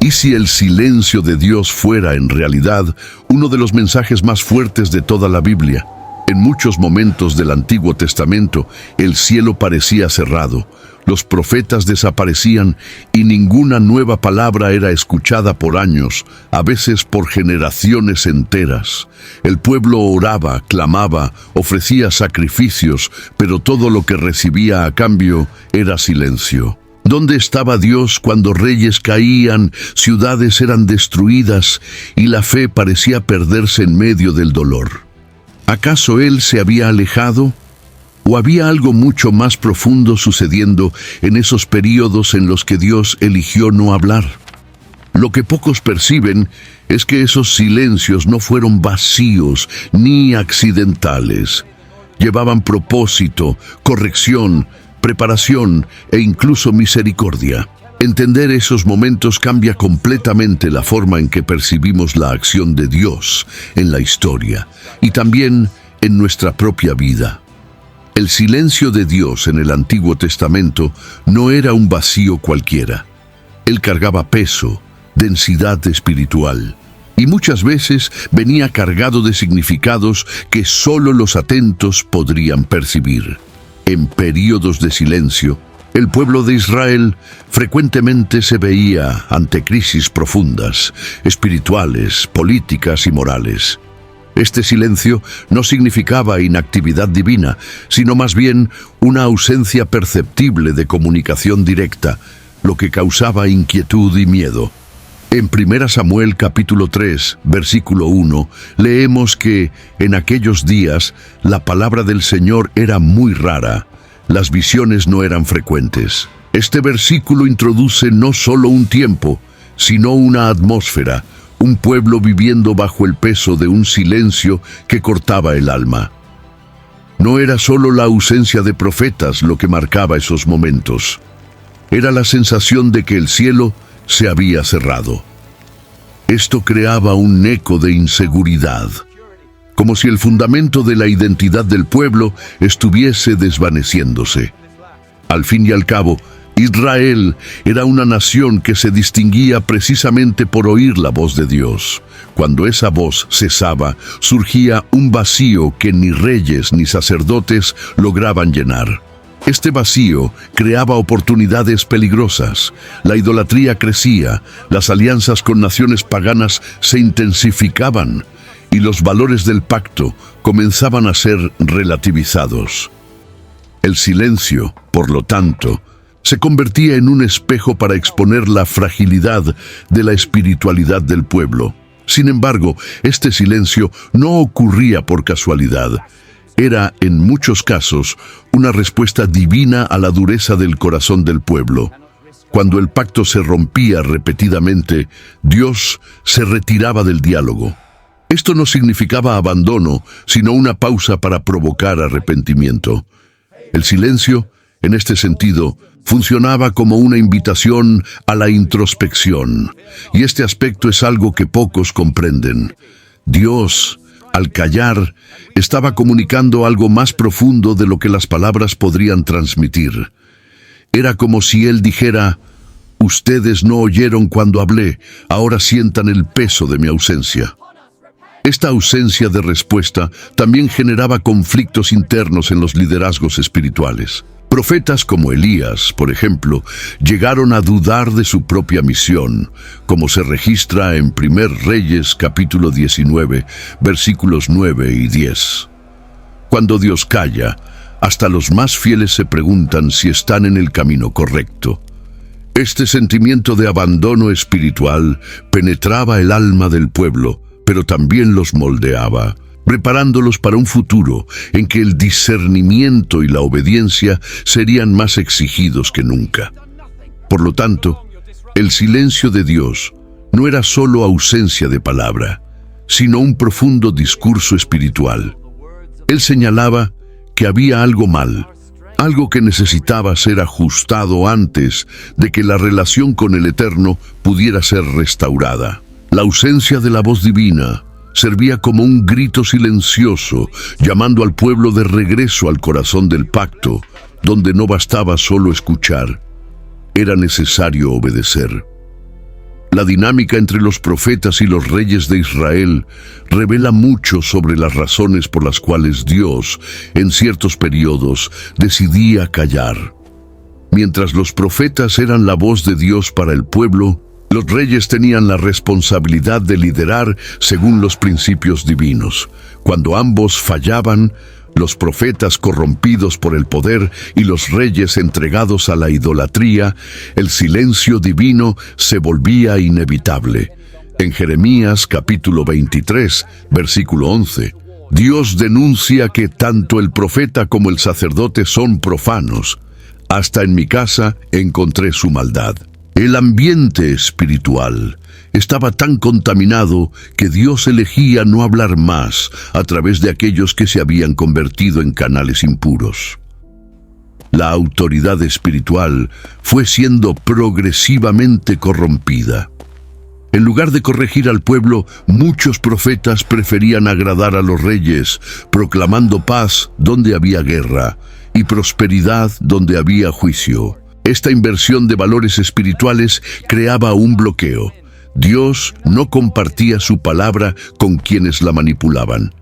¿Y si el silencio de Dios fuera en realidad uno de los mensajes más fuertes de toda la Biblia? En muchos momentos del Antiguo Testamento, el cielo parecía cerrado, los profetas desaparecían y ninguna nueva palabra era escuchada por años, a veces por generaciones enteras. El pueblo oraba, clamaba, ofrecía sacrificios, pero todo lo que recibía a cambio era silencio. ¿Dónde estaba Dios cuando reyes caían, ciudades eran destruidas y la fe parecía perderse en medio del dolor? ¿Acaso Él se había alejado? ¿O había algo mucho más profundo sucediendo en esos períodos en los que Dios eligió no hablar? Lo que pocos perciben es que esos silencios no fueron vacíos ni accidentales. Llevaban propósito, corrección, preparación e incluso misericordia. Entender esos momentos cambia completamente la forma en que percibimos la acción de Dios en la historia y también en nuestra propia vida. El silencio de Dios en el Antiguo Testamento no era un vacío cualquiera. Él cargaba peso, densidad espiritual, y muchas veces venía cargado de significados que solo los atentos podrían percibir. En períodos de silencio, el pueblo de Israel frecuentemente se veía ante crisis profundas, espirituales, políticas y morales. Este silencio no significaba inactividad divina, sino más bien una ausencia perceptible de comunicación directa, lo que causaba inquietud y miedo. En 1 Samuel capítulo 3, versículo 1, leemos que en aquellos días la palabra del Señor era muy rara, las visiones no eran frecuentes. Este versículo introduce no solo un tiempo, sino una atmósfera, un pueblo viviendo bajo el peso de un silencio que cortaba el alma. No era solo la ausencia de profetas lo que marcaba esos momentos. Era la sensación de que el cielo se había cerrado. Esto creaba un eco de inseguridad, como si el fundamento de la identidad del pueblo estuviese desvaneciéndose. Al fin y al cabo, Israel era una nación que se distinguía precisamente por oír la voz de Dios. Cuando esa voz cesaba, surgía un vacío que ni reyes ni sacerdotes lograban llenar. Este vacío creaba oportunidades peligrosas. La idolatría crecía, las alianzas con naciones paganas se intensificaban y los valores del pacto comenzaban a ser relativizados. El silencio, por lo tanto, se convertía en un espejo para exponer la fragilidad de la espiritualidad del pueblo. Sin embargo, este silencio no ocurría por casualidad. Era, en muchos casos, una respuesta divina a la dureza del corazón del pueblo. Cuando el pacto se rompía repetidamente, Dios se retiraba del diálogo. Esto no significaba abandono, sino una pausa para provocar arrepentimiento. El silencio, en este sentido, funcionaba como una invitación a la introspección, y este aspecto es algo que pocos comprenden. Dios, al callar, estaba comunicando algo más profundo de lo que las palabras podrían transmitir. Era como si Él dijera: «Ustedes no oyeron cuando hablé, ahora sientan el peso de mi ausencia». Esta ausencia de respuesta también generaba conflictos internos en los liderazgos espirituales. Profetas como Elías, por ejemplo, llegaron a dudar de su propia misión, como se registra en 1 Reyes capítulo 19, versículos 9 y 10. Cuando Dios calla, hasta los más fieles se preguntan si están en el camino correcto. Este sentimiento de abandono espiritual penetraba el alma del pueblo, pero también los moldeaba, preparándolos para un futuro en que el discernimiento y la obediencia serían más exigidos que nunca. Por lo tanto, el silencio de Dios no era solo ausencia de palabra, sino un profundo discurso espiritual. Él señalaba que había algo mal, algo que necesitaba ser ajustado antes de que la relación con el Eterno pudiera ser restaurada. La ausencia de la voz divina servía como un grito silencioso, llamando al pueblo de regreso al corazón del pacto, donde no bastaba solo escuchar, era necesario obedecer. La dinámica entre los profetas y los reyes de Israel revela mucho sobre las razones por las cuales Dios, en ciertos periodos, decidía callar. Mientras los profetas eran la voz de Dios para el pueblo, los reyes tenían la responsabilidad de liderar según los principios divinos. Cuando ambos fallaban, los profetas corrompidos por el poder y los reyes entregados a la idolatría, el silencio divino se volvía inevitable. En Jeremías capítulo 23, versículo 11, Dios denuncia que tanto el profeta como el sacerdote son profanos. Hasta en mi casa encontré su maldad. El ambiente espiritual estaba tan contaminado que Dios elegía no hablar más a través de aquellos que se habían convertido en canales impuros. La autoridad espiritual fue siendo progresivamente corrompida. En lugar de corregir al pueblo, muchos profetas preferían agradar a los reyes, proclamando paz donde había guerra y prosperidad donde había juicio. Esta inversión de valores espirituales creaba un bloqueo. Dios no compartía su palabra con quienes la manipulaban.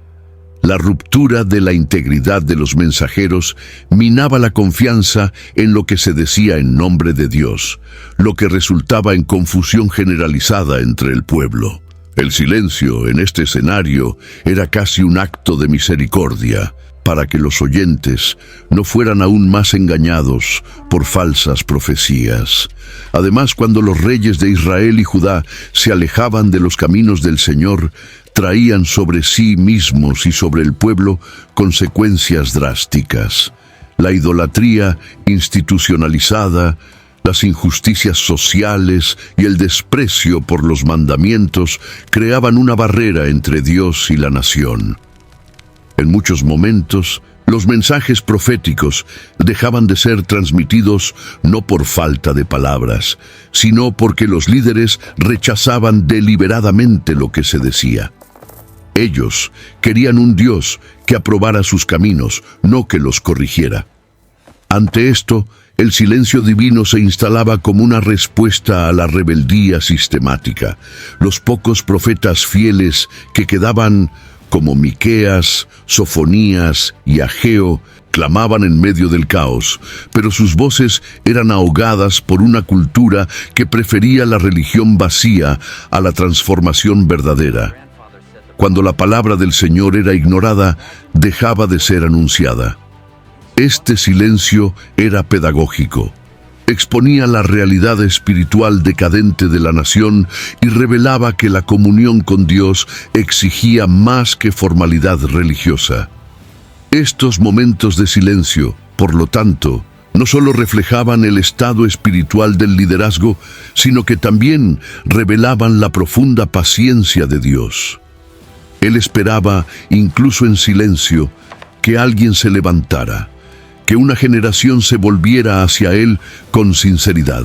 La ruptura de la integridad de los mensajeros minaba la confianza en lo que se decía en nombre de Dios, lo que resultaba en confusión generalizada entre el pueblo. El silencio en este escenario era casi un acto de misericordia, para que los oyentes no fueran aún más engañados por falsas profecías. Además, cuando los reyes de Israel y Judá se alejaban de los caminos del Señor, traían sobre sí mismos y sobre el pueblo consecuencias drásticas. La idolatría institucionalizada, las injusticias sociales y el desprecio por los mandamientos creaban una barrera entre Dios y la nación. En muchos momentos, los mensajes proféticos dejaban de ser transmitidos no por falta de palabras, sino porque los líderes rechazaban deliberadamente lo que se decía. Ellos querían un Dios que aprobara sus caminos, no que los corrigiera. Ante esto, el silencio divino se instalaba como una respuesta a la rebeldía sistemática. Los pocos profetas fieles que quedaban, como Miqueas, Sofonías y Ageo, clamaban en medio del caos, pero sus voces eran ahogadas por una cultura que prefería la religión vacía a la transformación verdadera. Cuando la palabra del Señor era ignorada, dejaba de ser anunciada. Este silencio era pedagógico. Exponía la realidad espiritual decadente de la nación y revelaba que la comunión con Dios exigía más que formalidad religiosa. Estos momentos de silencio, por lo tanto, no solo reflejaban el estado espiritual del liderazgo, sino que también revelaban la profunda paciencia de Dios. Él esperaba, incluso en silencio, que alguien se levantara, que una generación se volviera hacia Él con sinceridad.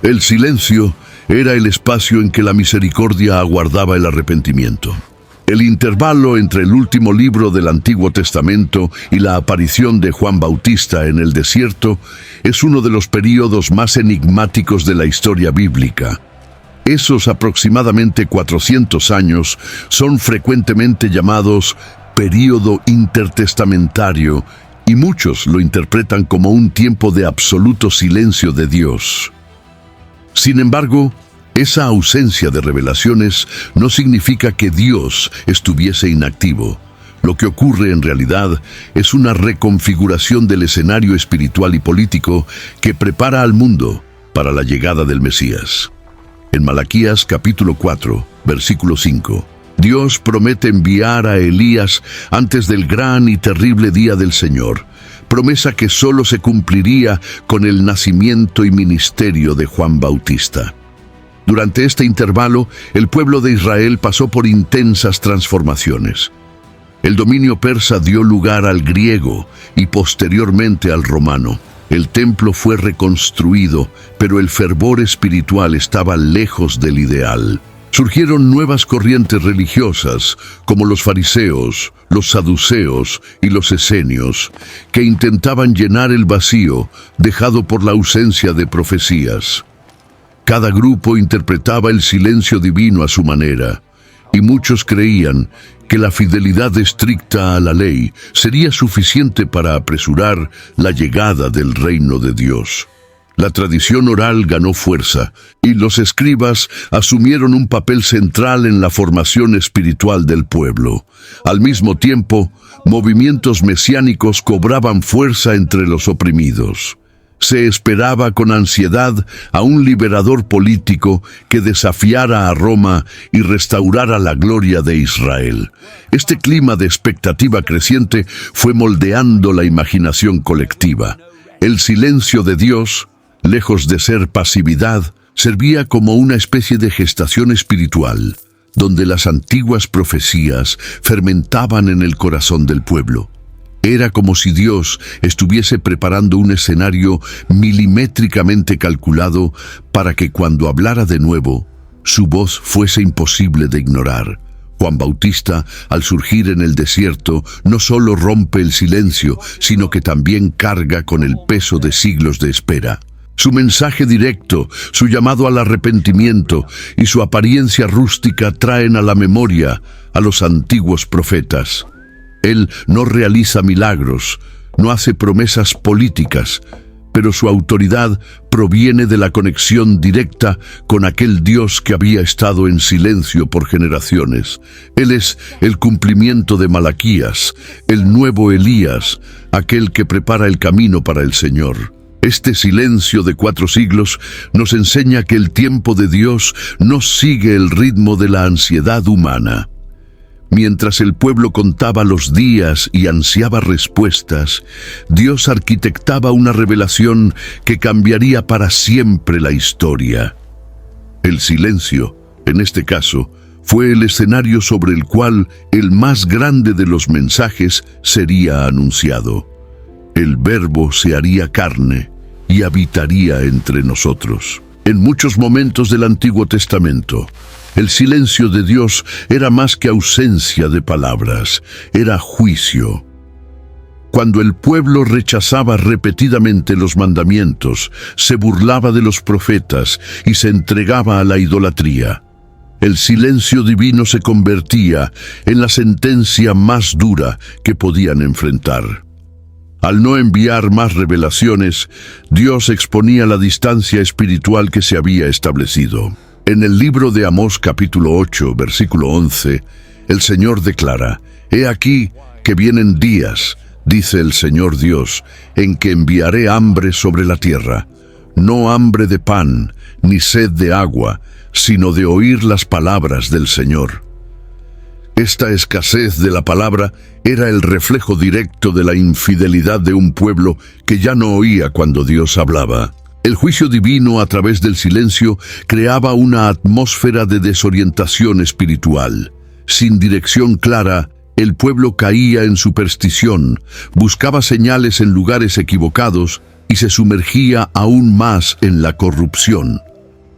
El silencio era el espacio en que la misericordia aguardaba el arrepentimiento. El intervalo entre el último libro del Antiguo Testamento y la aparición de Juan Bautista en el desierto es uno de los períodos más enigmáticos de la historia bíblica. Esos aproximadamente 400 años son frecuentemente llamados período intertestamentario, y muchos lo interpretan como un tiempo de absoluto silencio de Dios. Sin embargo, esa ausencia de revelaciones no significa que Dios estuviese inactivo. Lo que ocurre en realidad es una reconfiguración del escenario espiritual y político que prepara al mundo para la llegada del Mesías. En Malaquías capítulo 4, versículo 5, Dios promete enviar a Elías antes del gran y terrible día del Señor, promesa que solo se cumpliría con el nacimiento y ministerio de Juan Bautista. Durante este intervalo, el pueblo de Israel pasó por intensas transformaciones. El dominio persa dio lugar al griego y posteriormente al romano. El templo fue reconstruido, pero el fervor espiritual estaba lejos del ideal. Surgieron nuevas corrientes religiosas, como los fariseos, los saduceos y los esenios, que intentaban llenar el vacío dejado por la ausencia de profecías. Cada grupo interpretaba el silencio divino a su manera, y muchos creían que la fidelidad estricta a la ley sería suficiente para apresurar la llegada del reino de Dios. La tradición oral ganó fuerza, y los escribas asumieron un papel central en la formación espiritual del pueblo. Al mismo tiempo, movimientos mesiánicos cobraban fuerza entre los oprimidos. Se esperaba con ansiedad a un liberador político que desafiara a Roma y restaurara la gloria de Israel. Este clima de expectativa creciente fue moldeando la imaginación colectiva. El silencio de Dios, lejos de ser pasividad, servía como una especie de gestación espiritual, donde las antiguas profecías fermentaban en el corazón del pueblo. Era como si Dios estuviese preparando un escenario milimétricamente calculado para que cuando hablara de nuevo, su voz fuese imposible de ignorar. Juan Bautista, al surgir en el desierto, no solo rompe el silencio, sino que también carga con el peso de siglos de espera. Su mensaje directo, su llamado al arrepentimiento y su apariencia rústica traen a la memoria a los antiguos profetas. Él no realiza milagros, no hace promesas políticas, pero su autoridad proviene de la conexión directa con aquel Dios que había estado en silencio por generaciones. Él es el cumplimiento de Malaquías, el nuevo Elías, aquel que prepara el camino para el Señor. Este silencio de 4 siglos nos enseña que el tiempo de Dios no sigue el ritmo de la ansiedad humana. Mientras el pueblo contaba los días y ansiaba respuestas, Dios arquitectaba una revelación que cambiaría para siempre la historia. El silencio, en este caso, fue el escenario sobre el cual el más grande de los mensajes sería anunciado. El Verbo se haría carne y habitaría entre nosotros. En muchos momentos del Antiguo Testamento, el silencio de Dios era más que ausencia de palabras, era juicio. Cuando el pueblo rechazaba repetidamente los mandamientos, se burlaba de los profetas y se entregaba a la idolatría, el silencio divino se convertía en la sentencia más dura que podían enfrentar. Al no enviar más revelaciones, Dios exponía la distancia espiritual que se había establecido. En el libro de Amós capítulo 8, versículo 11, el Señor declara: «He aquí que vienen días, dice el Señor Dios, en que enviaré hambre sobre la tierra, no hambre de pan, ni sed de agua, sino de oír las palabras del Señor». Esta escasez de la palabra era el reflejo directo de la infidelidad de un pueblo que ya no oía cuando Dios hablaba. El juicio divino a través del silencio creaba una atmósfera de desorientación espiritual. Sin dirección clara, el pueblo caía en superstición, buscaba señales en lugares equivocados y se sumergía aún más en la corrupción.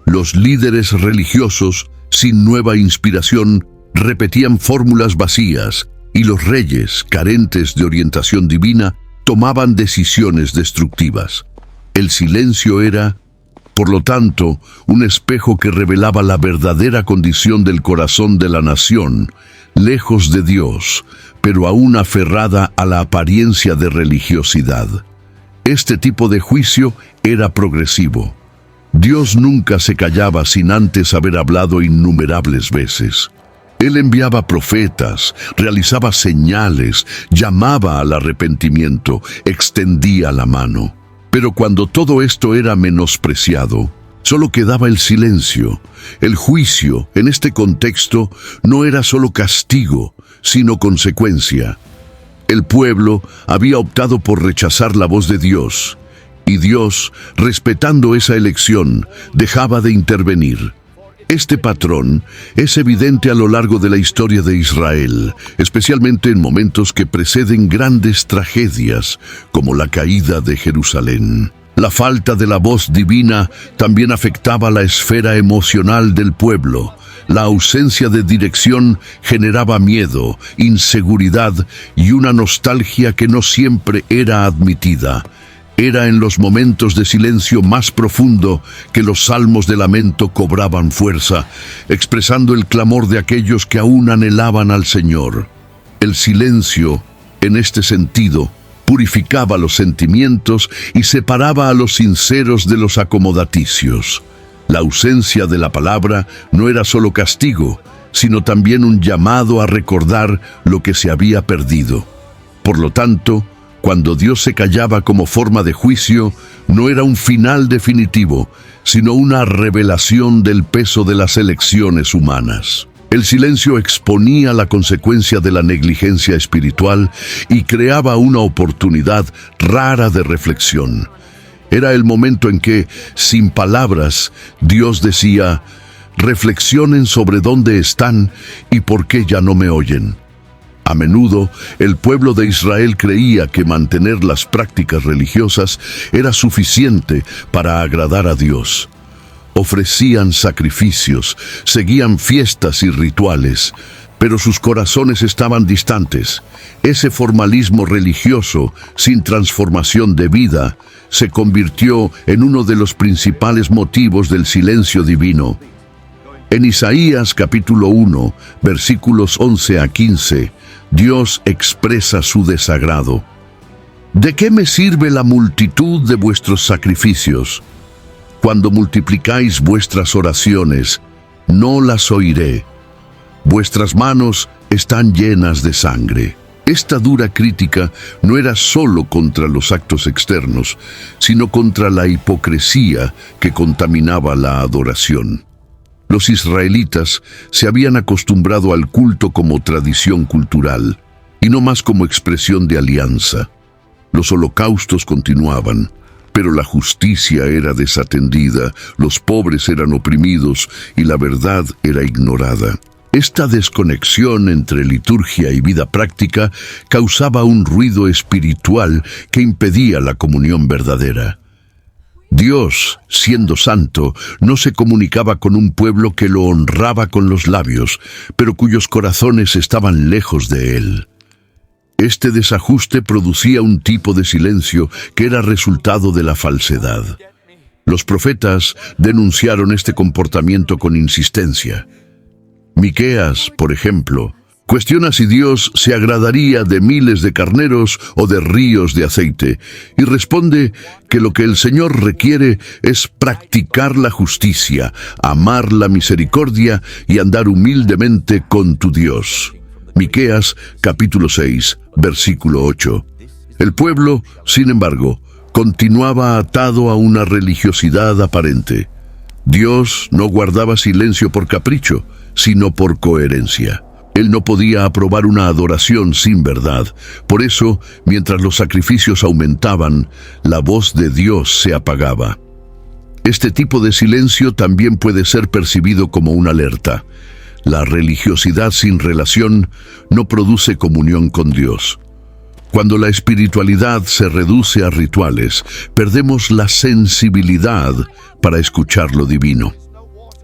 Los líderes religiosos, sin nueva inspiración, repetían fórmulas vacías, y los reyes, carentes de orientación divina, tomaban decisiones destructivas. El silencio era, por lo tanto, un espejo que revelaba la verdadera condición del corazón de la nación, lejos de Dios, pero aún aferrada a la apariencia de religiosidad. Este tipo de juicio era progresivo. Dios nunca se callaba sin antes haber hablado innumerables veces. Él enviaba profetas, realizaba señales, llamaba al arrepentimiento, extendía la mano. Pero cuando todo esto era menospreciado, solo quedaba el silencio. El juicio, en este contexto, no era solo castigo, sino consecuencia. El pueblo había optado por rechazar la voz de Dios, y Dios, respetando esa elección, dejaba de intervenir. Este patrón es evidente a lo largo de la historia de Israel, especialmente en momentos que preceden grandes tragedias, como la caída de Jerusalén. La falta de la voz divina también afectaba la esfera emocional del pueblo. La ausencia de dirección generaba miedo, inseguridad y una nostalgia que no siempre era admitida. Era en los momentos de silencio más profundo que los salmos de lamento cobraban fuerza, expresando el clamor de aquellos que aún anhelaban al Señor. El silencio, en este sentido, purificaba los sentimientos y separaba a los sinceros de los acomodaticios. La ausencia de la palabra no era solo castigo, sino también un llamado a recordar lo que se había perdido. Por lo tanto, cuando Dios se callaba como forma de juicio, no era un final definitivo, sino una revelación del peso de las elecciones humanas. El silencio exponía la consecuencia de la negligencia espiritual y creaba una oportunidad rara de reflexión. Era el momento en que, sin palabras, Dios decía: reflexionen sobre dónde están y por qué ya no me oyen. A menudo, el pueblo de Israel creía que mantener las prácticas religiosas era suficiente para agradar a Dios. Ofrecían sacrificios, seguían fiestas y rituales, pero sus corazones estaban distantes. Ese formalismo religioso, sin transformación de vida, se convirtió en uno de los principales motivos del silencio divino. En Isaías capítulo 1, versículos 11 a 15, Dios expresa su desagrado. ¿De qué me sirve la multitud de vuestros sacrificios? Cuando multiplicáis vuestras oraciones, no las oiré. Vuestras manos están llenas de sangre. Esta dura crítica no era solo contra los actos externos, sino contra la hipocresía que contaminaba la adoración. Los israelitas se habían acostumbrado al culto como tradición cultural, y no más como expresión de alianza. Los holocaustos continuaban, pero la justicia era desatendida, los pobres eran oprimidos y la verdad era ignorada. Esta desconexión entre liturgia y vida práctica causaba un ruido espiritual que impedía la comunión verdadera. Dios, siendo santo, no se comunicaba con un pueblo que lo honraba con los labios, pero cuyos corazones estaban lejos de él. Este desajuste producía un tipo de silencio que era resultado de la falsedad. Los profetas denunciaron este comportamiento con insistencia. Miqueas, por ejemplo, cuestiona si Dios se agradaría de miles de carneros o de ríos de aceite, y responde que lo que el Señor requiere es practicar la justicia, amar la misericordia y andar humildemente con tu Dios. Miqueas, capítulo 6, versículo 8. El pueblo, sin embargo, continuaba atado a una religiosidad aparente. Dios no guardaba silencio por capricho, sino por coherencia. Él no podía aprobar una adoración sin verdad. Por eso, mientras los sacrificios aumentaban, la voz de Dios se apagaba. Este tipo de silencio también puede ser percibido como una alerta. La religiosidad sin relación no produce comunión con Dios. Cuando la espiritualidad se reduce a rituales, perdemos la sensibilidad para escuchar lo divino.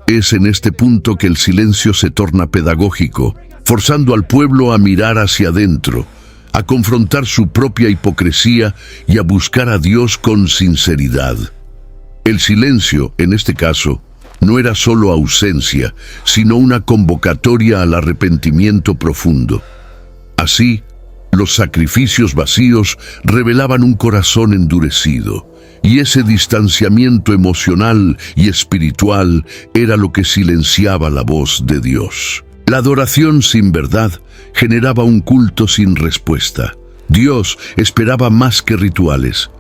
Es en este punto que el silencio se torna pedagógico, forzando al pueblo a mirar hacia adentro, a confrontar su propia hipocresía y a buscar a Dios con sinceridad. El silencio, en este caso, no era solo ausencia, sino una convocatoria al arrepentimiento profundo. Así, los sacrificios vacíos revelaban un corazón endurecido, y ese distanciamiento emocional y espiritual era lo que silenciaba la voz de Dios. La adoración sin verdad generaba un culto sin respuesta. Dios esperaba más que rituales.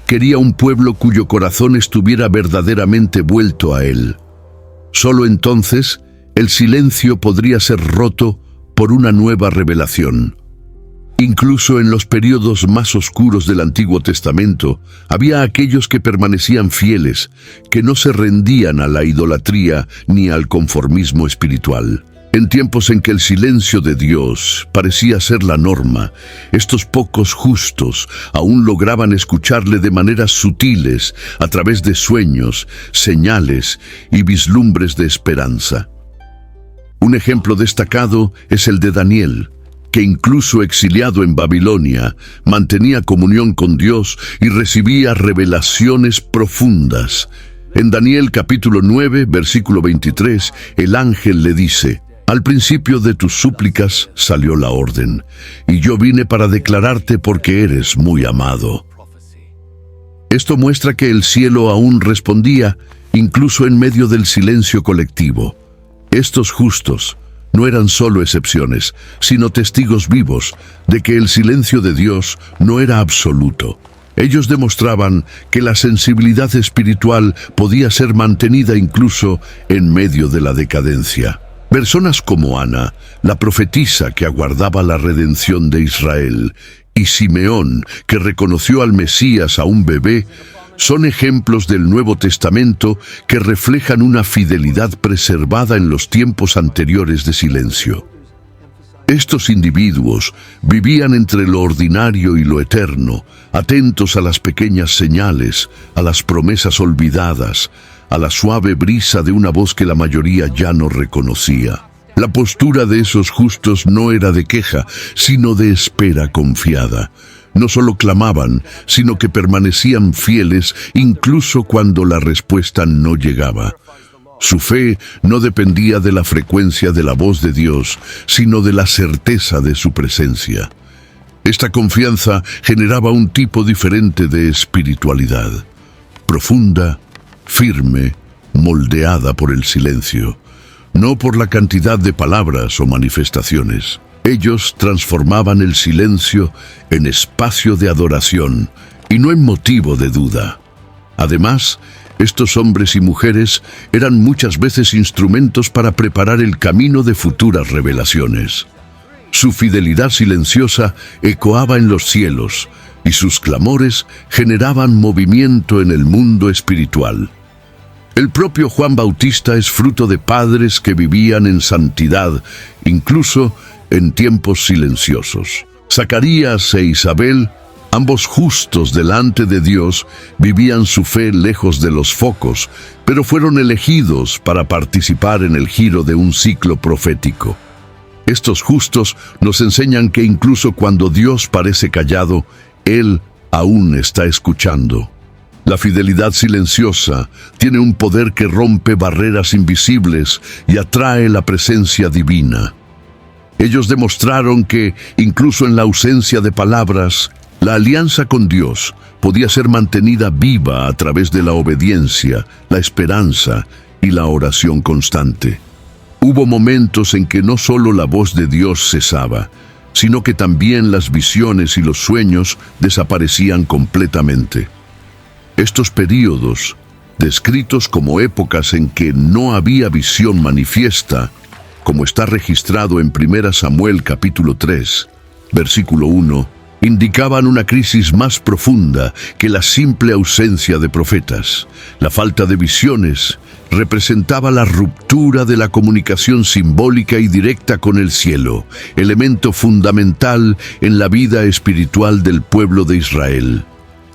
Quería un pueblo cuyo corazón estuviera verdaderamente vuelto a Él. Solo entonces, el silencio podría ser roto por una nueva revelación. Incluso en los periodos más oscuros del Antiguo Testamento, había aquellos que permanecían fieles, que no se rendían a la idolatría ni al conformismo espiritual. En tiempos en que el silencio de Dios parecía ser la norma, estos pocos justos aún lograban escucharle de maneras sutiles a través de sueños, señales y vislumbres de esperanza. Un ejemplo destacado es el de Daniel, que incluso exiliado en Babilonia, mantenía comunión con Dios y recibía revelaciones profundas. En Daniel capítulo 9, versículo 23, el ángel le dice: «Al principio de tus súplicas salió la orden, y yo vine para declararte porque eres muy amado». Esto muestra que el cielo aún respondía, incluso en medio del silencio colectivo. Estos justos no eran solo excepciones, sino testigos vivos de que el silencio de Dios no era absoluto. Ellos demostraban que la sensibilidad espiritual podía ser mantenida incluso en medio de la decadencia. Personas como Ana, la profetisa que aguardaba la redención de Israel, y Simeón, que reconoció al Mesías a un bebé, son ejemplos del Nuevo Testamento que reflejan una fidelidad preservada en los tiempos anteriores de silencio. Estos individuos vivían entre lo ordinario y lo eterno, atentos a las pequeñas señales, a las promesas olvidadas, a la suave brisa de una voz que la mayoría ya no reconocía. La postura de esos justos no era de queja, sino de espera confiada. No solo clamaban, sino que permanecían fieles incluso cuando la respuesta no llegaba. Su fe no dependía de la frecuencia de la voz de Dios, sino de la certeza de su presencia. Esta confianza generaba un tipo diferente de espiritualidad, profunda, firme, moldeada por el silencio, no por la cantidad de palabras o manifestaciones. Ellos transformaban el silencio en espacio de adoración y no en motivo de duda. Además, estos hombres y mujeres eran muchas veces instrumentos para preparar el camino de futuras revelaciones. Su fidelidad silenciosa ecoaba en los cielos y sus clamores generaban movimiento en el mundo espiritual. El propio Juan Bautista es fruto de padres que vivían en santidad, incluso en tiempos silenciosos. Zacarías e Isabel, ambos justos delante de Dios, vivían su fe lejos de los focos, pero fueron elegidos para participar en el giro de un ciclo profético. Estos justos nos enseñan que incluso cuando Dios parece callado, Él aún está escuchando. La fidelidad silenciosa tiene un poder que rompe barreras invisibles y atrae la presencia divina. Ellos demostraron que, incluso en la ausencia de palabras, la alianza con Dios podía ser mantenida viva a través de la obediencia, la esperanza y la oración constante. Hubo momentos en que no solo la voz de Dios cesaba, sino que también las visiones y los sueños desaparecían completamente. Estos períodos, descritos como épocas en que no había visión manifiesta, como está registrado en 1 Samuel capítulo 3, versículo 1, indicaban una crisis más profunda que la simple ausencia de profetas. La falta de visiones representaba la ruptura de la comunicación simbólica y directa con el cielo, elemento fundamental en la vida espiritual del pueblo de Israel.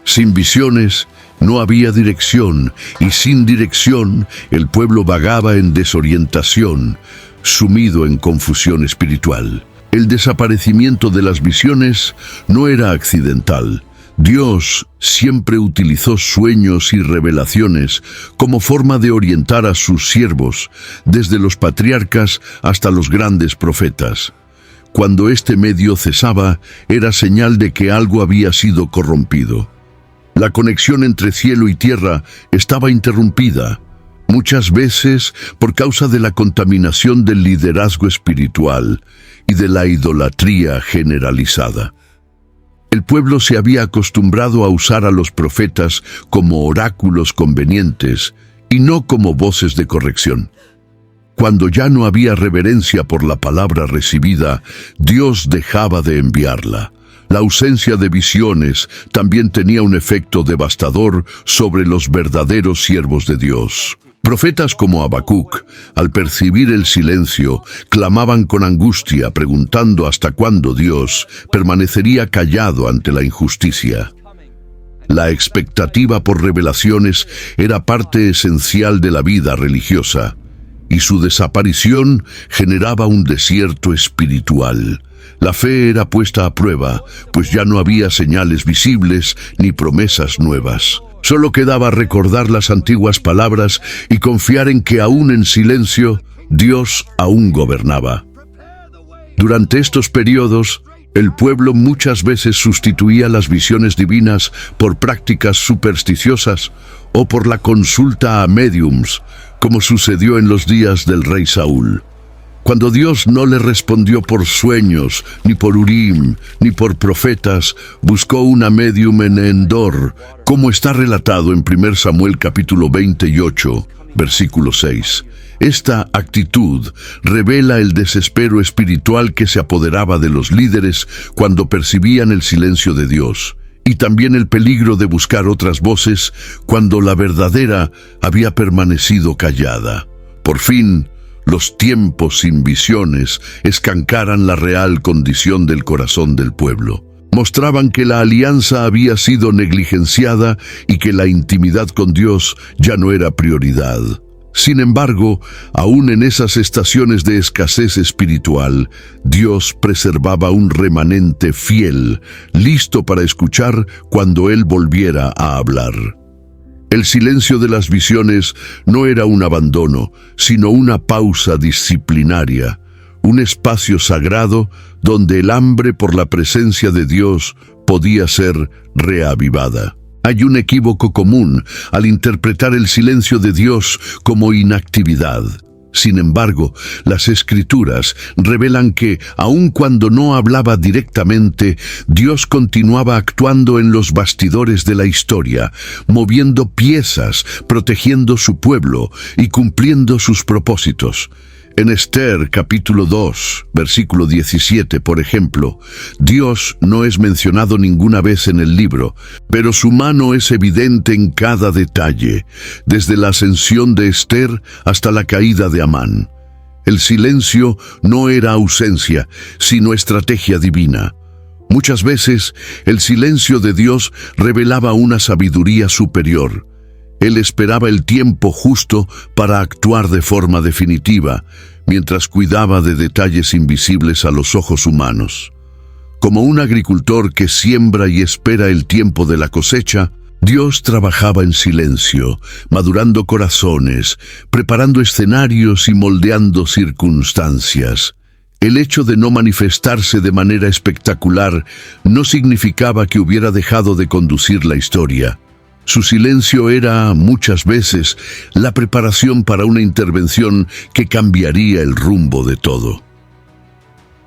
Sin visiones, no había dirección, y sin dirección, el pueblo vagaba en desorientación, sumido en confusión espiritual. El desaparecimiento de las visiones no era accidental. Dios siempre utilizó sueños y revelaciones como forma de orientar a sus siervos, desde los patriarcas hasta los grandes profetas. Cuando este medio cesaba, era señal de que algo había sido corrompido. La conexión entre cielo y tierra estaba interrumpida, muchas veces por causa de la contaminación del liderazgo espiritual y de la idolatría generalizada. El pueblo se había acostumbrado a usar a los profetas como oráculos convenientes y no como voces de corrección. Cuando ya no había reverencia por la palabra recibida, Dios dejaba de enviarla. La ausencia de visiones también tenía un efecto devastador sobre los verdaderos siervos de Dios. Profetas como Habacuc, al percibir el silencio, clamaban con angustia, preguntando hasta cuándo Dios permanecería callado ante la injusticia. La expectativa por revelaciones era parte esencial de la vida religiosa, y su desaparición generaba un desierto espiritual. La fe era puesta a prueba, pues ya no había señales visibles ni promesas nuevas. Solo quedaba recordar las antiguas palabras y confiar en que aún en silencio, Dios aún gobernaba. Durante estos periodos, el pueblo muchas veces sustituía las visiones divinas por prácticas supersticiosas o por la consulta a médiums, como sucedió en los días del rey Saúl. Cuando Dios no le respondió por sueños, ni por Urim, ni por profetas, buscó una médium en Endor, como está relatado en 1 Samuel capítulo 28, versículo 6. Esta actitud revela el desespero espiritual que se apoderaba de los líderes cuando percibían el silencio de Dios, y también el peligro de buscar otras voces cuando la verdadera había permanecido callada. Por fin, los tiempos sin visiones escancaran la real condición del corazón del pueblo. Mostraban que la alianza había sido negligenciada y que la intimidad con Dios ya no era prioridad. Sin embargo, aún en esas estaciones de escasez espiritual, Dios preservaba un remanente fiel, listo para escuchar cuando Él volviera a hablar. El silencio de las visiones no era un abandono, sino una pausa disciplinaria, un espacio sagrado donde el hambre por la presencia de Dios podía ser reavivada. Hay un equívoco común al interpretar el silencio de Dios como inactividad. Sin embargo, las Escrituras revelan que, aun cuando no hablaba directamente, Dios continuaba actuando en los bastidores de la historia, moviendo piezas, protegiendo su pueblo y cumpliendo sus propósitos. En Esther capítulo 2, versículo 17, por ejemplo, Dios no es mencionado ninguna vez en el libro, pero su mano es evidente en cada detalle, desde la ascensión de Esther hasta la caída de Amán. El silencio no era ausencia, sino estrategia divina. Muchas veces, el silencio de Dios revelaba una sabiduría superior. Él esperaba el tiempo justo para actuar de forma definitiva, mientras cuidaba de detalles invisibles a los ojos humanos. Como un agricultor que siembra y espera el tiempo de la cosecha, Dios trabajaba en silencio, madurando corazones, preparando escenarios y moldeando circunstancias. El hecho de no manifestarse de manera espectacular no significaba que hubiera dejado de conducir la historia. Su silencio era, muchas veces, la preparación para una intervención que cambiaría el rumbo de todo.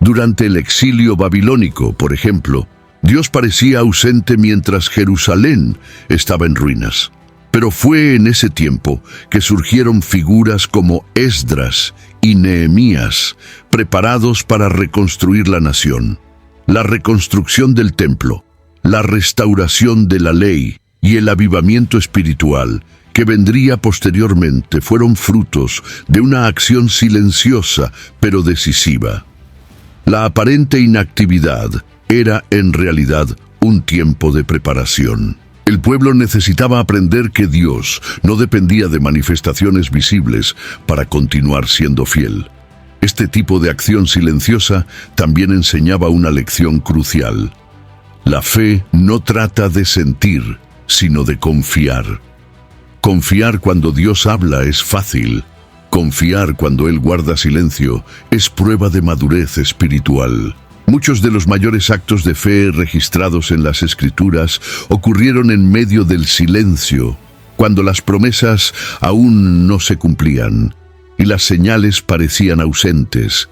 Durante el exilio babilónico, por ejemplo, Dios parecía ausente mientras Jerusalén estaba en ruinas. Pero fue en ese tiempo que surgieron figuras como Esdras y Nehemías, preparados para reconstruir la nación. La reconstrucción del templo, la restauración de la ley y el avivamiento espiritual que vendría posteriormente fueron frutos de una acción silenciosa pero decisiva. La aparente inactividad era en realidad un tiempo de preparación. El pueblo necesitaba aprender que Dios no dependía de manifestaciones visibles para continuar siendo fiel. Este tipo de acción silenciosa también enseñaba una lección crucial. La fe no trata de sentir, sino de confiar. Confiar cuando Dios habla es fácil. Confiar cuando Él guarda silencio es prueba de madurez espiritual. Muchos de los mayores actos de fe registrados en las Escrituras ocurrieron en medio del silencio, cuando las promesas aún no se cumplían y las señales parecían ausentes.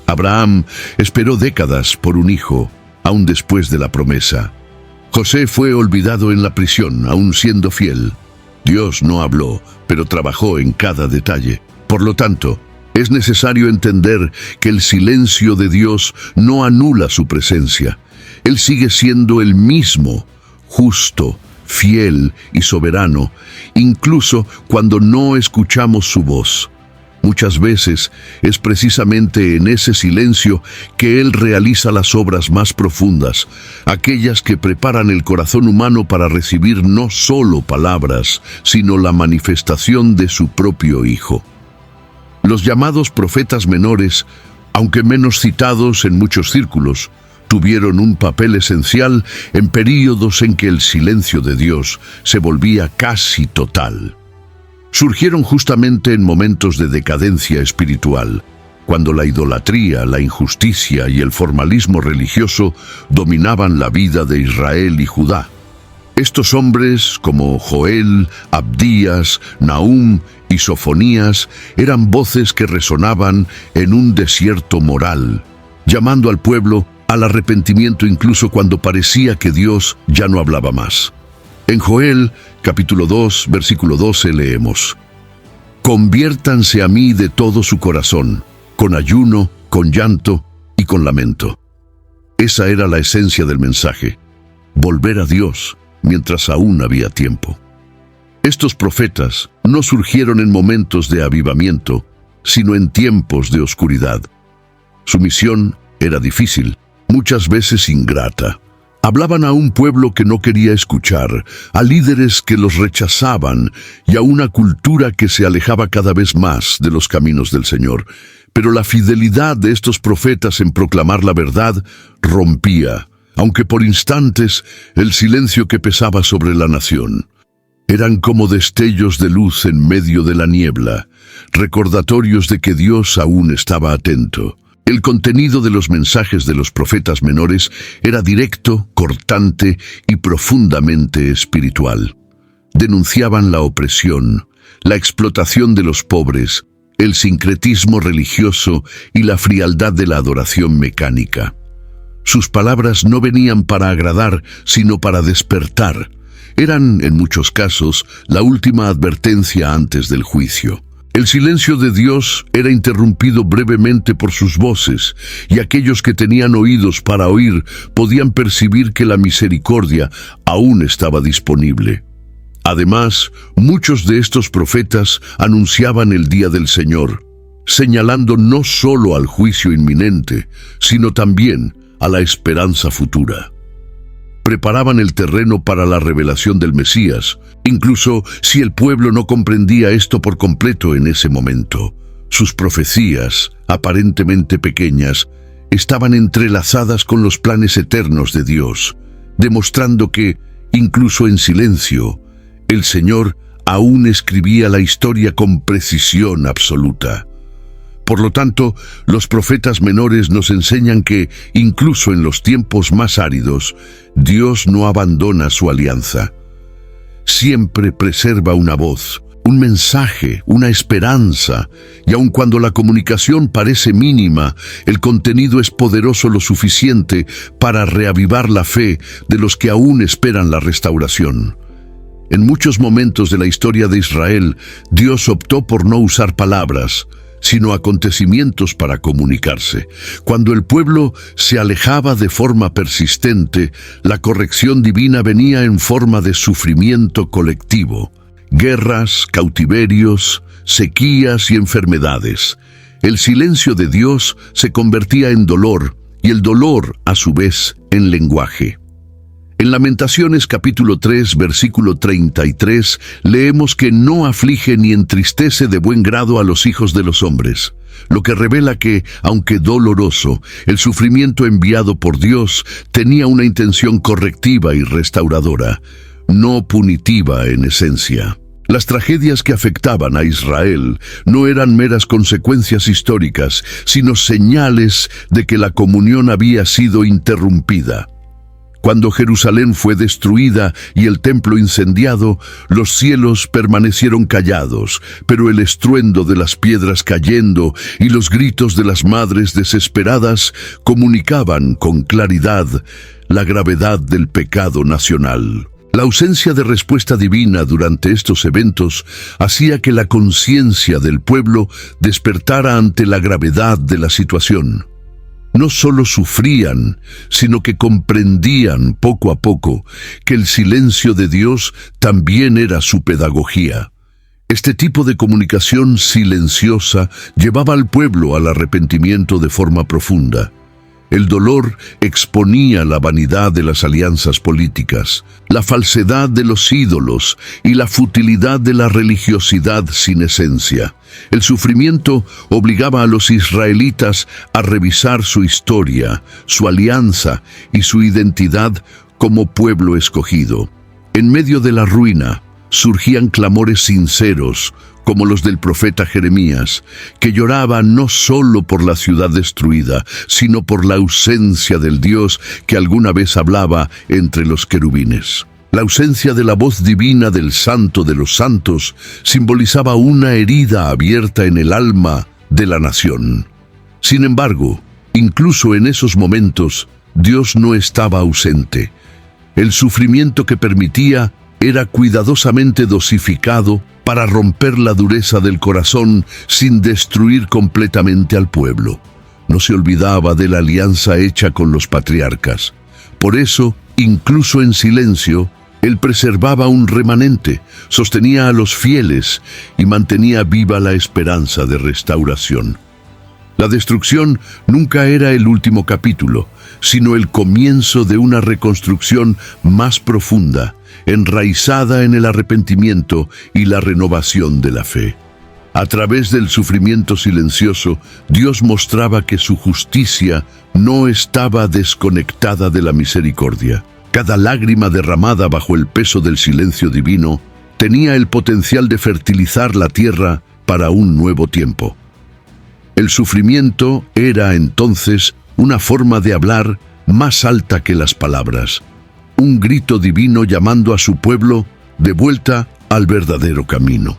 Abraham esperó décadas por un hijo, aún después de la promesa. José fue olvidado en la prisión, aún siendo fiel. Dios no habló, pero trabajó en cada detalle. Por lo tanto, es necesario entender que el silencio de Dios no anula su presencia. Él sigue siendo el mismo, justo, fiel y soberano, incluso cuando no escuchamos su voz. Muchas veces es precisamente en ese silencio que Él realiza las obras más profundas, aquellas que preparan el corazón humano para recibir no solo palabras, sino la manifestación de su propio Hijo. Los llamados profetas menores, aunque menos citados en muchos círculos, tuvieron un papel esencial en períodos en que el silencio de Dios se volvía casi total. Surgieron justamente en momentos de decadencia espiritual, cuando la idolatría, la injusticia y el formalismo religioso dominaban la vida de Israel y Judá. Estos hombres, como Joel, Abdías, Nahum y Sofonías, eran voces que resonaban en un desierto moral, llamando al pueblo al arrepentimiento incluso cuando parecía que Dios ya no hablaba más. En Joel, capítulo 2, versículo 12, leemos: «Conviértanse a mí de todo su corazón, con ayuno, con llanto y con lamento». Esa era la esencia del mensaje: volver a Dios mientras aún había tiempo. Estos profetas no surgieron en momentos de avivamiento, sino en tiempos de oscuridad. Su misión era difícil, muchas veces ingrata. Hablaban a un pueblo que no quería escuchar, a líderes que los rechazaban y a una cultura que se alejaba cada vez más de los caminos del Señor. Pero la fidelidad de estos profetas en proclamar la verdad rompía, aunque por instantes, el silencio que pesaba sobre la nación. Eran como destellos de luz en medio de la niebla, recordatorios de que Dios aún estaba atento. El contenido de los mensajes de los profetas menores era directo, cortante y profundamente espiritual. Denunciaban la opresión, la explotación de los pobres, el sincretismo religioso y la frialdad de la adoración mecánica. Sus palabras no venían para agradar, sino para despertar. Eran, en muchos casos, la última advertencia antes del juicio. El silencio de Dios era interrumpido brevemente por sus voces, y aquellos que tenían oídos para oír podían percibir que la misericordia aún estaba disponible. Además, muchos de estos profetas anunciaban el día del Señor, señalando no solo al juicio inminente, sino también a la esperanza futura. Preparaban el terreno para la revelación del Mesías, incluso si el pueblo no comprendía esto por completo en ese momento. Sus profecías, aparentemente pequeñas, estaban entrelazadas con los planes eternos de Dios, demostrando que, incluso en silencio, el Señor aún escribía la historia con precisión absoluta. Por lo tanto, los profetas menores nos enseñan que, incluso en los tiempos más áridos, Dios no abandona su alianza. Siempre preserva una voz, un mensaje, una esperanza, y aun cuando la comunicación parece mínima, el contenido es poderoso lo suficiente para reavivar la fe de los que aún esperan la restauración. En muchos momentos de la historia de Israel, Dios optó por no usar palabras, sino acontecimientos para comunicarse. Cuando el pueblo se alejaba de forma persistente, la corrección divina venía en forma de sufrimiento colectivo, guerras, cautiverios, sequías y enfermedades. El silencio de Dios se convertía en dolor, y el dolor, a su vez, en lenguaje. En Lamentaciones capítulo 3, versículo 33, leemos que no aflige ni entristece de buen grado a los hijos de los hombres, lo que revela que, aunque doloroso, el sufrimiento enviado por Dios tenía una intención correctiva y restauradora, no punitiva en esencia. Las tragedias que afectaban a Israel no eran meras consecuencias históricas, sino señales de que la comunión había sido interrumpida. Cuando Jerusalén fue destruida y el templo incendiado, los cielos permanecieron callados, pero el estruendo de las piedras cayendo y los gritos de las madres desesperadas comunicaban con claridad la gravedad del pecado nacional. La ausencia de respuesta divina durante estos eventos hacía que la conciencia del pueblo despertara ante la gravedad de la situación. No solo sufrían, sino que comprendían poco a poco que el silencio de Dios también era su pedagogía. Este tipo de comunicación silenciosa llevaba al pueblo al arrepentimiento de forma profunda. El dolor exponía la vanidad de las alianzas políticas, la falsedad de los ídolos y la futilidad de la religiosidad sin esencia. El sufrimiento obligaba a los israelitas a revisar su historia, su alianza y su identidad como pueblo escogido. En medio de la ruina, surgían clamores sinceros, como los del profeta Jeremías, que lloraba no solo por la ciudad destruida, sino por la ausencia del Dios que alguna vez hablaba entre los querubines. La ausencia de la voz divina del Santo de los Santos simbolizaba una herida abierta en el alma de la nación. Sin embargo, incluso en esos momentos, Dios no estaba ausente. El sufrimiento que permitía era cuidadosamente dosificado para romper la dureza del corazón sin destruir completamente al pueblo. No se olvidaba de la alianza hecha con los patriarcas. Por eso, incluso en silencio, Él preservaba un remanente, sostenía a los fieles y mantenía viva la esperanza de restauración. La destrucción nunca era el último capítulo, sino el comienzo de una reconstrucción más profunda, enraizada en el arrepentimiento y la renovación de la fe. A través del sufrimiento silencioso, Dios mostraba que su justicia no estaba desconectada de la misericordia. Cada lágrima derramada bajo el peso del silencio divino tenía el potencial de fertilizar la tierra para un nuevo tiempo. El sufrimiento era entonces una forma de hablar más alta que las palabras, un grito divino llamando a su pueblo de vuelta al verdadero camino.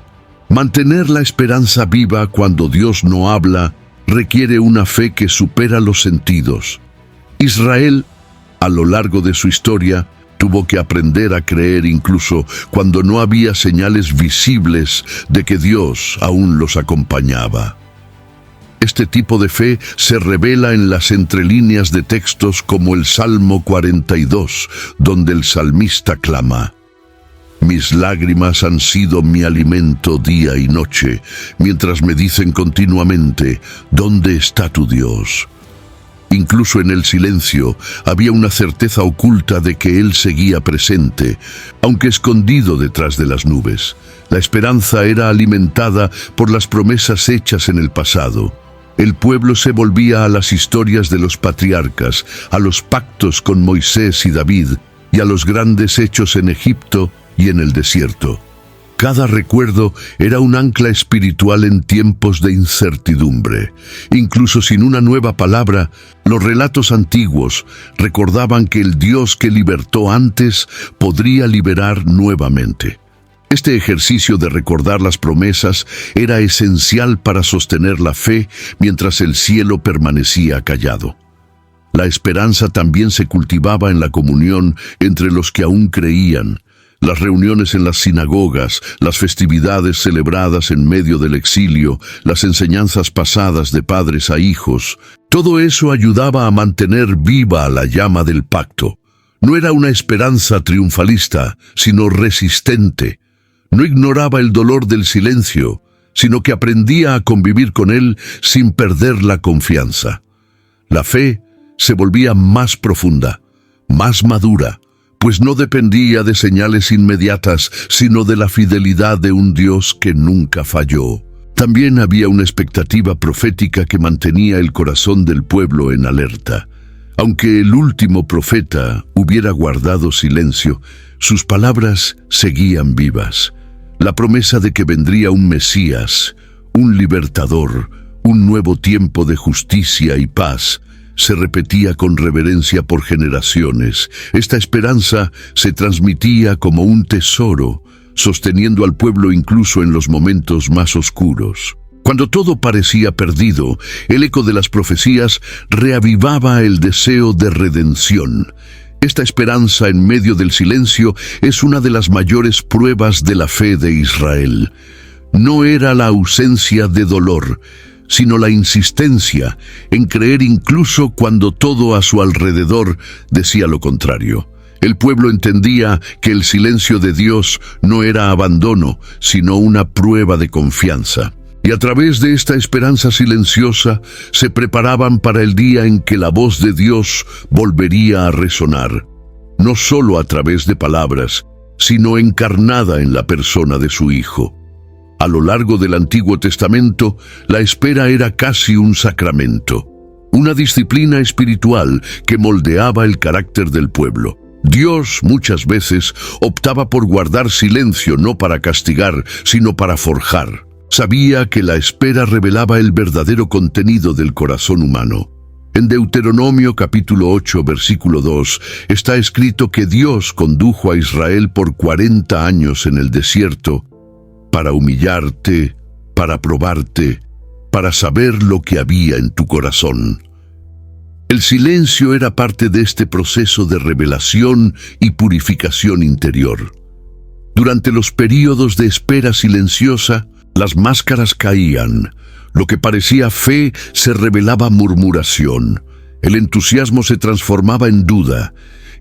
Mantener la esperanza viva cuando Dios no habla requiere una fe que supera los sentidos. Israel, a lo largo de su historia, tuvo que aprender a creer incluso cuando no había señales visibles de que Dios aún los acompañaba. Este tipo de fe se revela en las entrelíneas de textos como el Salmo 42, donde el salmista clama: «Mis lágrimas han sido mi alimento día y noche, mientras me dicen continuamente, ¿dónde está tu Dios?». Incluso en el silencio había una certeza oculta de que Él seguía presente, aunque escondido detrás de las nubes. La esperanza era alimentada por las promesas hechas en el pasado. El pueblo se volvía a las historias de los patriarcas, a los pactos con Moisés y David, y a los grandes hechos en Egipto y en el desierto. Cada recuerdo era un ancla espiritual en tiempos de incertidumbre. Incluso sin una nueva palabra, los relatos antiguos recordaban que el Dios que libertó antes podría liberar nuevamente. Este ejercicio de recordar las promesas era esencial para sostener la fe mientras el cielo permanecía callado. La esperanza también se cultivaba en la comunión entre los que aún creían. Las reuniones en las sinagogas, las festividades celebradas en medio del exilio, las enseñanzas pasadas de padres a hijos, todo eso ayudaba a mantener viva la llama del pacto. No era una esperanza triunfalista, sino resistente. No ignoraba el dolor del silencio, sino que aprendía a convivir con él sin perder la confianza. La fe se volvía más profunda, más madura, pues no dependía de señales inmediatas, sino de la fidelidad de un Dios que nunca falló. También había una expectativa profética que mantenía el corazón del pueblo en alerta. Aunque el último profeta hubiera guardado silencio, sus palabras seguían vivas. La promesa de que vendría un Mesías, un libertador, un nuevo tiempo de justicia y paz, se repetía con reverencia por generaciones. Esta esperanza se transmitía como un tesoro, sosteniendo al pueblo incluso en los momentos más oscuros. Cuando todo parecía perdido, el eco de las profecías reavivaba el deseo de redención. Esta esperanza en medio del silencio es una de las mayores pruebas de la fe de Israel. No era la ausencia de dolor, sino la insistencia en creer incluso cuando todo a su alrededor decía lo contrario. El pueblo entendía que el silencio de Dios no era abandono, sino una prueba de confianza. Y a través de esta esperanza silenciosa se preparaban para el día en que la voz de Dios volvería a resonar, no solo a través de palabras, sino encarnada en la persona de su Hijo. A lo largo del Antiguo Testamento, la espera era casi un sacramento, una disciplina espiritual que moldeaba el carácter del pueblo. Dios muchas veces optaba por guardar silencio no para castigar, sino para forjar. Sabía que la espera revelaba el verdadero contenido del corazón humano. En Deuteronomio capítulo 8, versículo 2, está escrito que Dios condujo a Israel por 40 años en el desierto para humillarte, para probarte, para saber lo que había en tu corazón. El silencio era parte de este proceso de revelación y purificación interior. Durante los períodos de espera silenciosa, las máscaras caían. Lo que parecía fe se revelaba murmuración. El entusiasmo se transformaba en duda,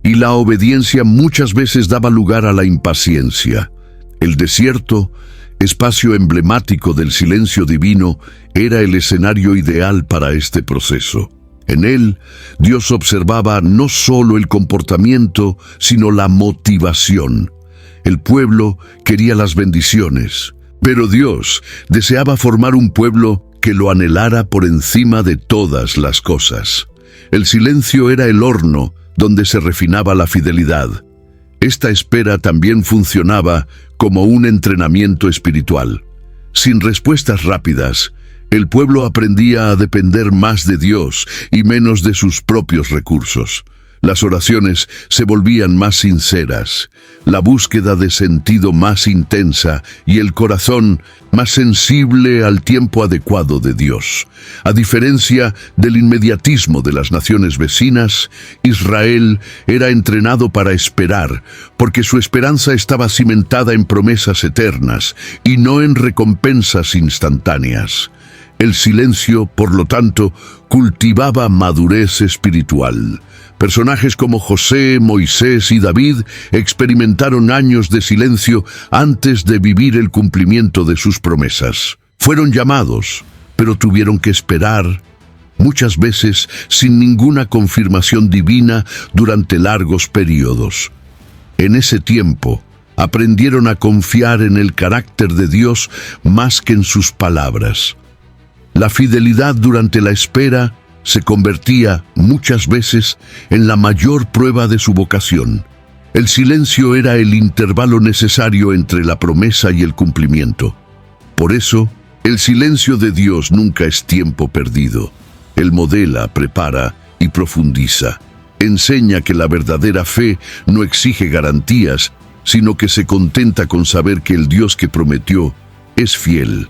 y la obediencia muchas veces daba lugar a la impaciencia. El desierto, espacio emblemático del silencio divino, era el escenario ideal para este proceso. En él, Dios observaba no solo el comportamiento, sino la motivación. El pueblo quería las bendiciones, pero Dios deseaba formar un pueblo que lo anhelara por encima de todas las cosas. El silencio era el horno donde se refinaba la fidelidad. Esta espera también funcionaba como un entrenamiento espiritual. Sin respuestas rápidas, el pueblo aprendía a depender más de Dios y menos de sus propios recursos. Las oraciones se volvían más sinceras, la búsqueda de sentido más intensa y el corazón más sensible al tiempo adecuado de Dios. A diferencia del inmediatismo de las naciones vecinas, Israel era entrenado para esperar, porque su esperanza estaba cimentada en promesas eternas y no en recompensas instantáneas. El silencio, por lo tanto, cultivaba madurez espiritual. Personajes como José, Moisés y David experimentaron años de silencio antes de vivir el cumplimiento de sus promesas. Fueron llamados, pero tuvieron que esperar, muchas veces sin ninguna confirmación divina durante largos periodos. En ese tiempo, aprendieron a confiar en el carácter de Dios más que en sus palabras. La fidelidad durante la espera se convertía muchas veces en la mayor prueba de su vocación. El silencio era el intervalo necesario entre la promesa y el cumplimiento. Por eso, el silencio de Dios nunca es tiempo perdido. Él modela, prepara y profundiza. Enseña que la verdadera fe no exige garantías, sino que se contenta con saber que el Dios que prometió es fiel.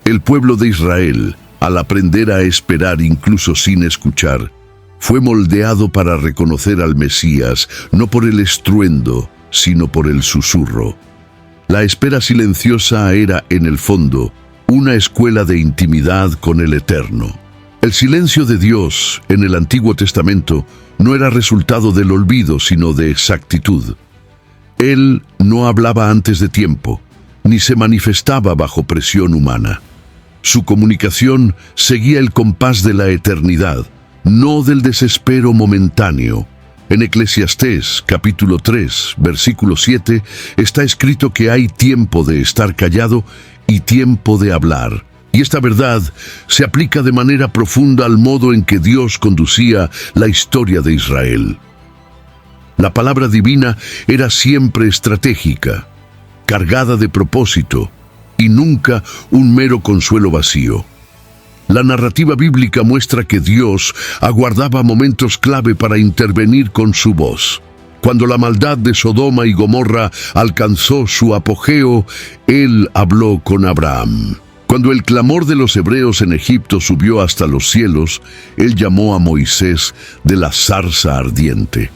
El pueblo de Israel, al aprender a esperar incluso sin escuchar, fue moldeado para reconocer al Mesías, no por el estruendo, sino por el susurro. La espera silenciosa era, en el fondo, una escuela de intimidad con el Eterno. El silencio de Dios en el Antiguo Testamento no era resultado del olvido, sino de exactitud. Él no hablaba antes de tiempo, ni se manifestaba bajo presión humana. Su comunicación seguía el compás de la eternidad, no del desespero momentáneo. En Eclesiastés, capítulo 3, versículo 7, está escrito que hay tiempo de estar callado y tiempo de hablar. Y esta verdad se aplica de manera profunda al modo en que Dios conducía la historia de Israel. La palabra divina era siempre estratégica, cargada de propósito, y nunca un mero consuelo vacío. La narrativa bíblica muestra que Dios aguardaba momentos clave para intervenir con su voz. Cuando la maldad de Sodoma y Gomorra alcanzó su apogeo, Él habló con Abraham. Cuando el clamor de los hebreos en Egipto subió hasta los cielos, Él llamó a Moisés de la zarza ardiente.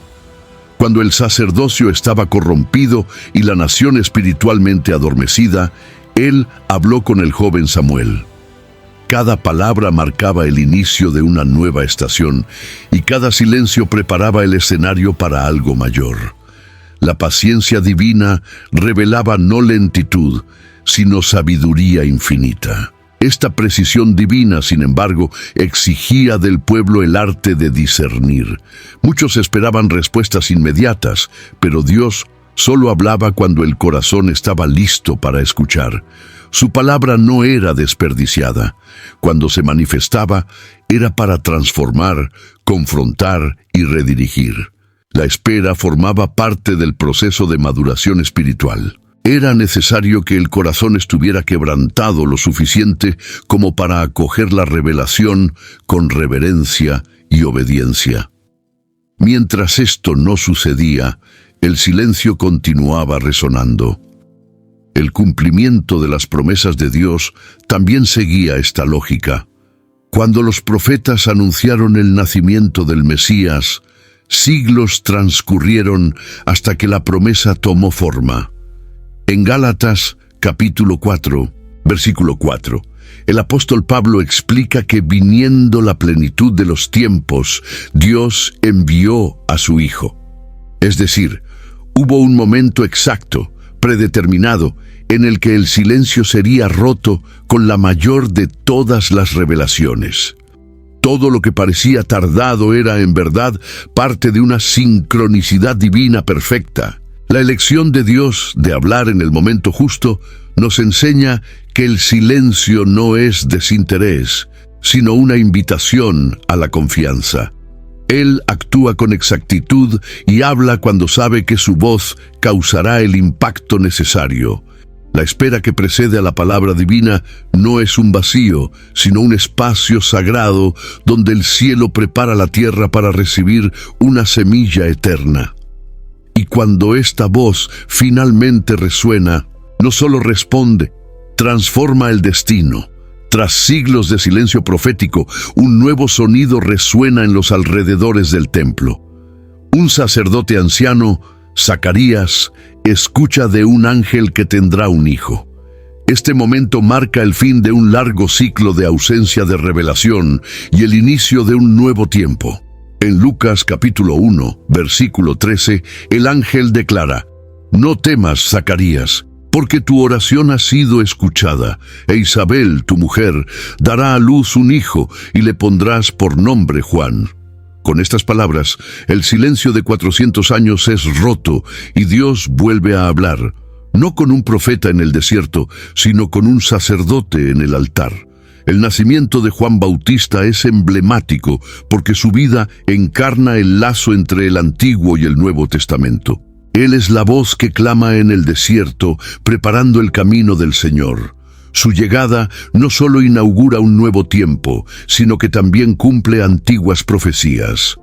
Cuando el sacerdocio estaba corrompido y la nación espiritualmente adormecida, Él habló con el joven Samuel. Cada palabra marcaba el inicio de una nueva estación y cada silencio preparaba el escenario para algo mayor. La paciencia divina revelaba no lentitud, sino sabiduría infinita. Esta precisión divina, sin embargo, exigía del pueblo el arte de discernir. Muchos esperaban respuestas inmediatas, pero Dios solo hablaba cuando el corazón estaba listo para escuchar. Su palabra no era desperdiciada. Cuando se manifestaba, era para transformar, confrontar y redirigir. La espera formaba parte del proceso de maduración espiritual. Era necesario que el corazón estuviera quebrantado lo suficiente como para acoger la revelación con reverencia y obediencia. Mientras esto no sucedía, el silencio continuaba resonando. El cumplimiento de las promesas de Dios también seguía esta lógica. Cuando los profetas anunciaron el nacimiento del Mesías, siglos transcurrieron hasta que la promesa tomó forma. En Gálatas, capítulo 4, versículo 4, el apóstol Pablo explica que viniendo la plenitud de los tiempos, Dios envió a su Hijo. Es decir, hubo un momento exacto, predeterminado, en el que el silencio sería roto con la mayor de todas las revelaciones. Todo lo que parecía tardado era, en verdad, parte de una sincronicidad divina perfecta. La elección de Dios de hablar en el momento justo nos enseña que el silencio no es desinterés, sino una invitación a la confianza. Él actúa con exactitud y habla cuando sabe que su voz causará el impacto necesario. La espera que precede a la palabra divina no es un vacío, sino un espacio sagrado donde el cielo prepara la tierra para recibir una semilla eterna. Y cuando esta voz finalmente resuena, no solo responde, transforma el destino. Tras siglos de silencio profético, un nuevo sonido resuena en los alrededores del templo. Un sacerdote anciano, Zacarías, escucha de un ángel que tendrá un hijo. Este momento marca el fin de un largo ciclo de ausencia de revelación y el inicio de un nuevo tiempo. En Lucas capítulo 1, versículo 13, el ángel declara: «No temas, Zacarías, porque tu oración ha sido escuchada, e Isabel, tu mujer, dará a luz un hijo, y le pondrás por nombre Juan». Con estas palabras, el silencio de 400 años es roto, y Dios vuelve a hablar, no con un profeta en el desierto, sino con un sacerdote en el altar. El nacimiento de Juan Bautista es emblemático porque su vida encarna el lazo entre el Antiguo y el Nuevo Testamento. Él es la voz que clama en el desierto, preparando el camino del Señor. Su llegada no solo inaugura un nuevo tiempo, sino que también cumple antiguas profecías.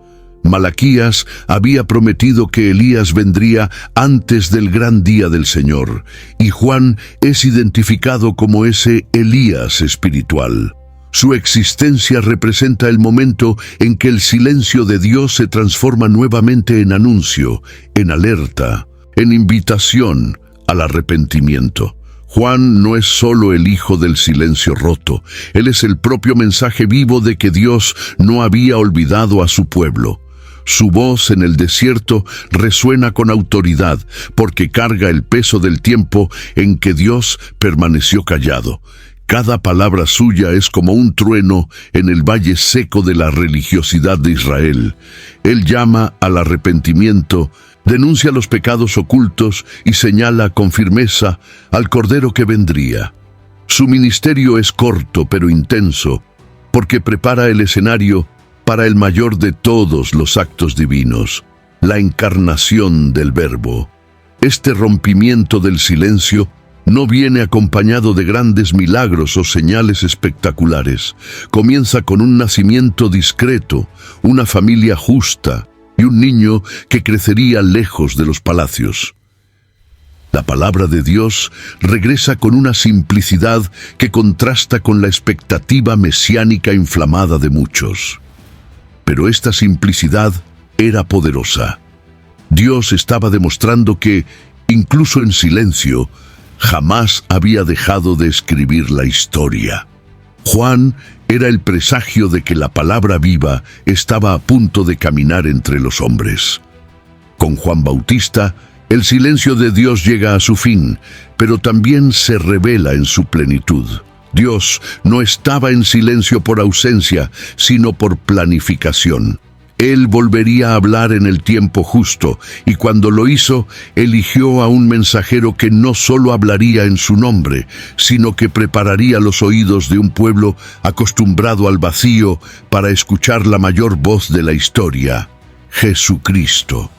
Malaquías había prometido que Elías vendría antes del gran día del Señor, y Juan es identificado como ese Elías espiritual. Su existencia representa el momento en que el silencio de Dios se transforma nuevamente en anuncio, en alerta, en invitación al arrepentimiento. Juan no es solo el hijo del silencio roto, él es el propio mensaje vivo de que Dios no había olvidado a su pueblo. Su voz en el desierto resuena con autoridad porque carga el peso del tiempo en que Dios permaneció callado. Cada palabra suya es como un trueno en el valle seco de la religiosidad de Israel. Él llama al arrepentimiento, denuncia los pecados ocultos y señala con firmeza al Cordero que vendría. Su ministerio es corto pero intenso porque prepara el escenario para el mayor de todos los actos divinos, la encarnación del Verbo. Este rompimiento del silencio no viene acompañado de grandes milagros o señales espectaculares. Comienza con un nacimiento discreto, una familia justa y un niño que crecería lejos de los palacios. La palabra de Dios regresa con una simplicidad que contrasta con la expectativa mesiánica inflamada de muchos. Pero esta simplicidad era poderosa. Dios estaba demostrando que, incluso en silencio, jamás había dejado de escribir la historia. Juan era el presagio de que la palabra viva estaba a punto de caminar entre los hombres. Con Juan Bautista, el silencio de Dios llega a su fin, pero también se revela en su plenitud. Dios no estaba en silencio por ausencia, sino por planificación. Él volvería a hablar en el tiempo justo, y cuando lo hizo, eligió a un mensajero que no solo hablaría en su nombre, sino que prepararía los oídos de un pueblo acostumbrado al vacío para escuchar la mayor voz de la historia, Jesucristo.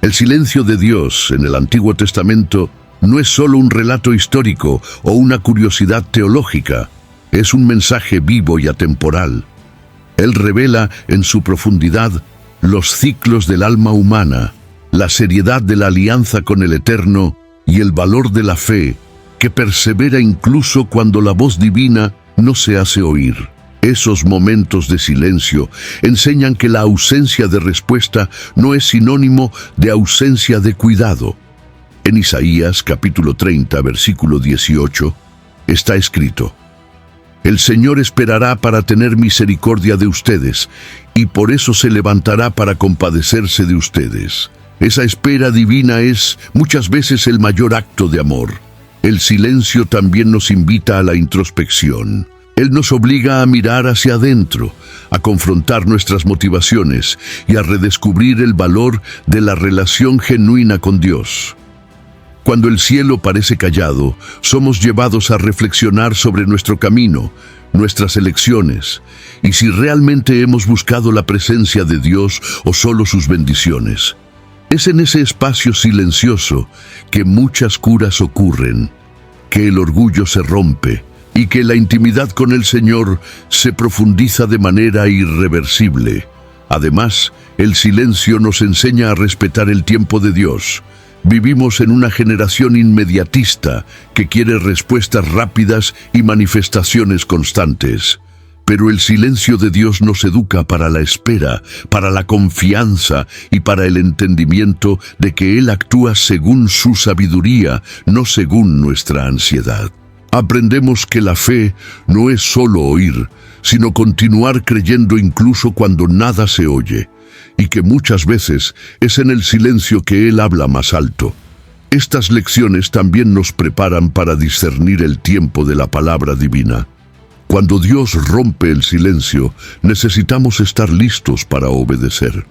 El silencio de Dios en el Antiguo Testamento no es solo un relato histórico o una curiosidad teológica, es un mensaje vivo y atemporal. Él revela en su profundidad los ciclos del alma humana, la seriedad de la alianza con el Eterno y el valor de la fe, que persevera incluso cuando la voz divina no se hace oír. Esos momentos de silencio enseñan que la ausencia de respuesta no es sinónimo de ausencia de cuidado. En Isaías capítulo 30, versículo 18, está escrito: El Señor esperará para tener misericordia de ustedes, y por eso se levantará para compadecerse de ustedes. Esa espera divina es muchas veces el mayor acto de amor. El silencio también nos invita a la introspección. Él nos obliga a mirar hacia adentro, a confrontar nuestras motivaciones y a redescubrir el valor de la relación genuina con Dios. Cuando el cielo parece callado, somos llevados a reflexionar sobre nuestro camino, nuestras elecciones, y si realmente hemos buscado la presencia de Dios o solo sus bendiciones. Es en ese espacio silencioso que muchas curas ocurren, que el orgullo se rompe y que la intimidad con el Señor se profundiza de manera irreversible. Además, el silencio nos enseña a respetar el tiempo de Dios. Vivimos en una generación inmediatista que quiere respuestas rápidas y manifestaciones constantes. Pero el silencio de Dios nos educa para la espera, para la confianza y para el entendimiento de que Él actúa según su sabiduría, no según nuestra ansiedad. Aprendemos que la fe no es solo oír, sino continuar creyendo incluso cuando nada se oye, y que muchas veces es en el silencio que Él habla más alto. Estas lecciones también nos preparan para discernir el tiempo de la palabra divina. Cuando Dios rompe el silencio, necesitamos estar listos para obedecer.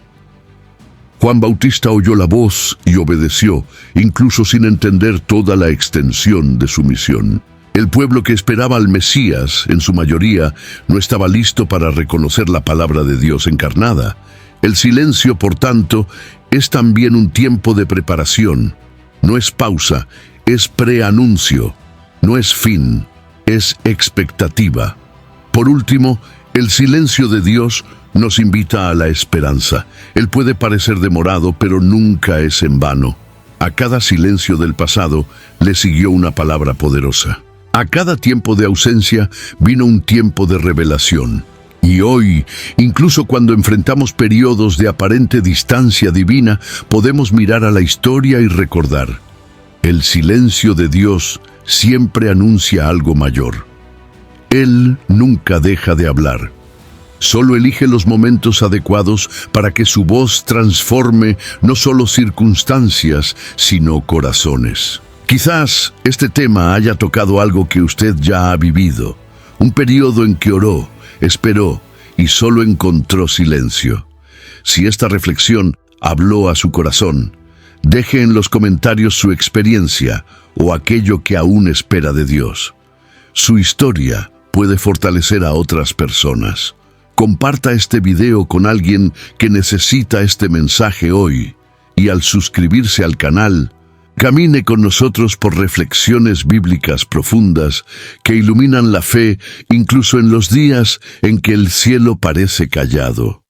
Juan Bautista oyó la voz y obedeció, incluso sin entender toda la extensión de su misión. El pueblo que esperaba al Mesías, en su mayoría, no estaba listo para reconocer la palabra de Dios encarnada. El silencio, por tanto, es también un tiempo de preparación. No es pausa, es preanuncio. No es fin, es expectativa. Por último, el silencio de Dios nos invita a la esperanza. Él puede parecer demorado, pero nunca es en vano. A cada silencio del pasado le siguió una palabra poderosa. A cada tiempo de ausencia vino un tiempo de revelación. Y hoy, incluso cuando enfrentamos periodos de aparente distancia divina, podemos mirar a la historia y recordar: el silencio de Dios siempre anuncia algo mayor. Él nunca deja de hablar. Solo elige los momentos adecuados para que su voz transforme no solo circunstancias, sino corazones. Quizás este tema haya tocado algo que usted ya ha vivido, un periodo en que oró, esperó y solo encontró silencio. Si esta reflexión habló a su corazón, deje en los comentarios su experiencia o aquello que aún espera de Dios. Su historia puede fortalecer a otras personas. Comparta este video con alguien que necesita este mensaje hoy y al suscribirse al canal, camine con nosotros por reflexiones bíblicas profundas que iluminan la fe incluso en los días en que el cielo parece callado.